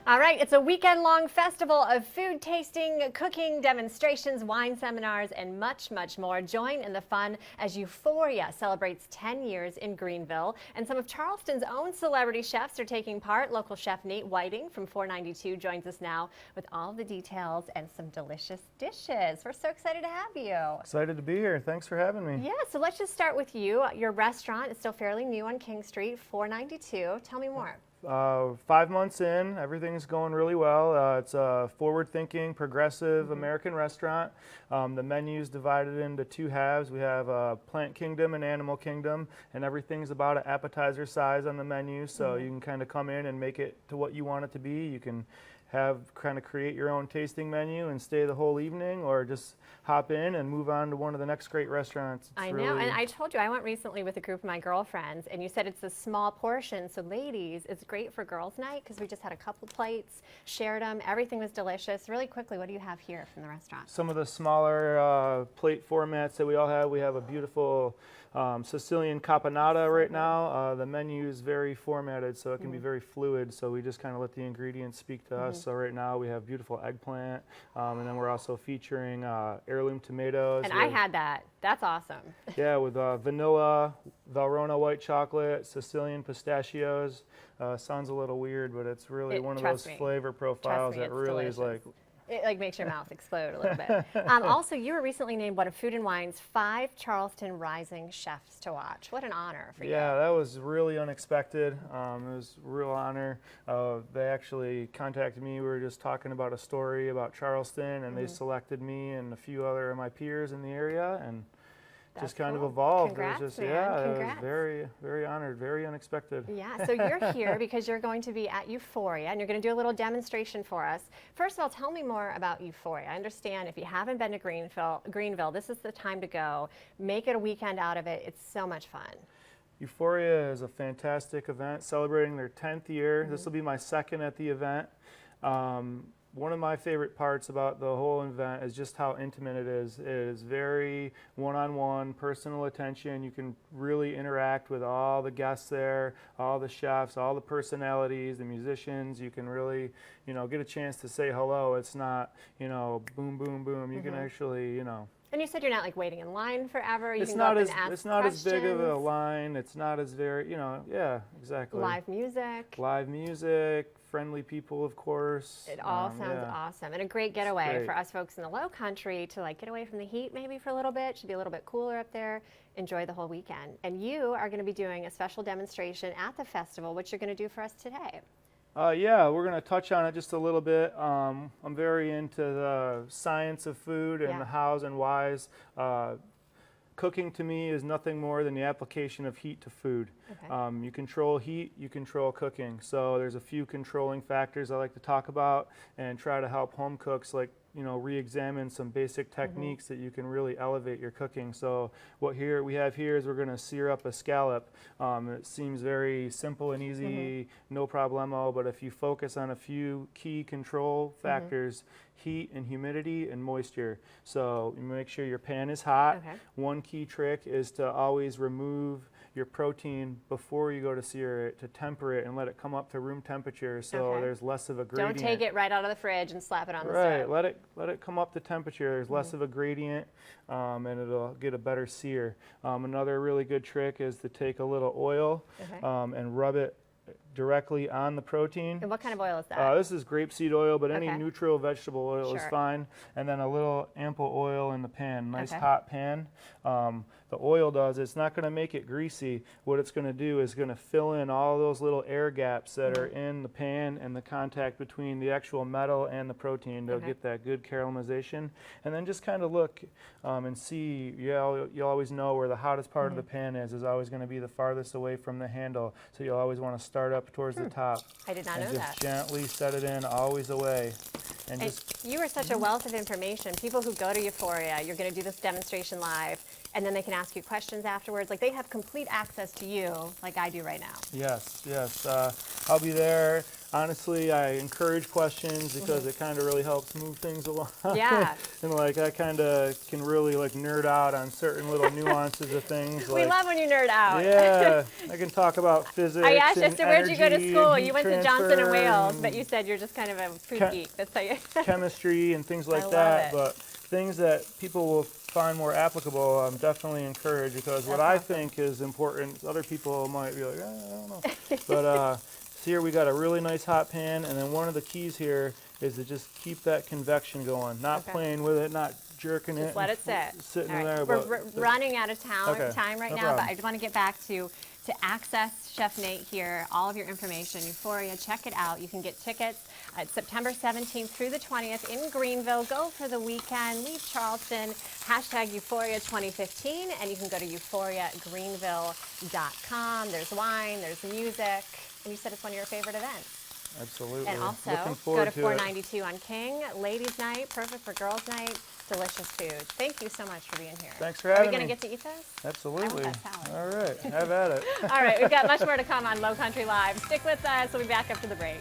All right, it's a weekend-long festival of food tasting, cooking, demonstrations, wine seminars, and much, much more. Join in the fun as Euphoria celebrates 10 years in Greenville. And some of Charleston's own celebrity chefs are taking part. Local chef Nate Whiting from 492 joins us now with all the details and some delicious dishes. We're so excited to have you. Excited to be here. Thanks for having me. Yeah, so let's just start with you. Your restaurant is still fairly new on King Street, 492. Tell me more. 5 months in, everything's going really well. It's a forward-thinking, progressive American restaurant. The menu's divided into two halves. We have Plant Kingdom and Animal Kingdom, and everything's about an appetizer size on the menu, so you can kind of come in and make it to what you want it to be. You can create your own tasting menu and stay the whole evening, or just hop in and move on to one of the next great restaurants. I know, and I told you I went recently with a group of my girlfriends, and you said it's a small portion, so ladies, it's great for girls' night because we just had a couple plates, shared them, everything was delicious. Really quickly, what do you have here from the restaurant? Some of the smaller plate formats that we all have. We have a beautiful Sicilian caponata right now. The menu is very formatted, so it can be very fluid, so we just kind of let the ingredients speak to us. So right now we have beautiful eggplant, and then we're also featuring heirloom tomatoes. And I had that. That's awesome. Yeah, with vanilla, Valrhona white chocolate, Sicilian pistachios. Sounds a little weird, but it's really one of those flavor profiles that really is like... It makes your mouth explode a little bit. Also, you were recently named one of Food and Wine's 5 Charleston Rising Chefs to watch. What an honor for you. Yeah, that was really unexpected. It was a real honor. They actually contacted me. We were just talking about a story about Charleston, and they selected me and a few other of my peers in the area, and just kind of evolved. Congrats, it was just, man. yeah, Congrats. it was very, very honored, very unexpected. Yeah, so you're here because you're going to be at Euphoria, and you're going to do a little demonstration for us. First of all, tell me more about Euphoria. I understand if you haven't been to Greenville, this is the time to go. Make it a weekend out of it. It's so much fun. Euphoria is a fantastic event, celebrating their 10th year. This will be my second at the event. One of my favorite parts about the whole event is just how intimate it is. It is very one-on-one, personal attention. You can really interact with all the guests there, all the chefs, all the personalities, the musicians. You can really, get a chance to say hello. It's not, boom, boom, boom. You can actually, And you said you're not like waiting in line forever. You it's can not go up as and ask it's not questions. as big of a line. It's not as very, yeah, exactly. Live music. Live music, friendly people, of course. It all sounds awesome, and a great getaway great. for us folks in the Low Country to get away from the heat maybe for a little bit. Should be a little bit cooler up there. Enjoy the whole weekend. And you are going to be doing a special demonstration at the festival, which you're going to do for us today. Yeah, we're going to touch on it just a little bit. I'm very into the science of food and the hows and whys. Cooking to me is nothing more than the application of heat to food. Okay. You control heat, you control cooking. So there's a few controlling factors I like to talk about and try to help home cooks re-examine some basic techniques that you can really elevate your cooking. So what we have here is we're going to sear up a scallop. It seems very simple and easy, no problemo, but if you focus on a few key control factors, heat and humidity and moisture. So you make sure your pan is hot. Okay. One key trick is to always remove your protein before you go to sear it, to temper it and let it come up to room temperature, so there's less of a gradient. Don't take it right out of the fridge and slap it on the stove. Right, let it come up to temperature. There's less of a gradient, and it'll get a better sear. Another really good trick is to take a little oil and rub it directly on the protein. And what kind of oil is that? This is grapeseed oil, but any neutral vegetable oil is fine. And then a little ample oil in the pan, nice hot pan. The oil it's not going to make it greasy. What it's going to do is going to fill in all those little air gaps that are in the pan and the contact between the actual metal and the protein. They'll get that good caramelization. And then just kind of look and see, you'll always know where the hottest part of the pan is always going to be the farthest away from the handle. So you'll always want to start up towards the top. I did not know that. Just gently set it in, always away. And you are such a wealth of information. People who go to Euphoria, you're going to do this demonstration live, and then they can ask you questions afterwards. They have complete access to you, like I do right now. Yes. I'll be there. honestly, I encourage questions because it kind of really helps move things along. Yeah. And like I kind of can really like nerd out on certain little nuances of things. We Like, love when you nerd out. yeah, I can talk about physics. I asked you, and so where'd you go to energy school? and You heat went to Johnson and transfer Wales, and but you said you're just kind of a food geek. That's how you. chemistry and things like love that. it. But things that people will find more applicable, I'm definitely encouraged because what I think is important, other people might be like, I don't know. But so here we got a really nice hot pan, and then one of the keys here is to just keep that convection going, not playing with it, not jerking it. Just let it sit. Sitting All right. there. We're running out of time right no now, problem. but I just want to get back to access Chef Nate here, all of your information, Euphoria, check it out. You can get tickets at September 17th through the 20th in Greenville. Go for the weekend, leave Charleston, hashtag Euphoria 2015, and you can go to euphoriagreenville.com. There's wine, there's music, and you said it's one of your favorite events. Absolutely. And also, Looking go forward to to 492 on King, ladies' night, perfect for girls' night, delicious food. Thank you so much for being here. Thanks for having me. Are we going to get to eat this? Absolutely. I want that salad. All right, have at it. All right, we've got much more to come on Low Country Live. Stick with us. We'll be back after the break.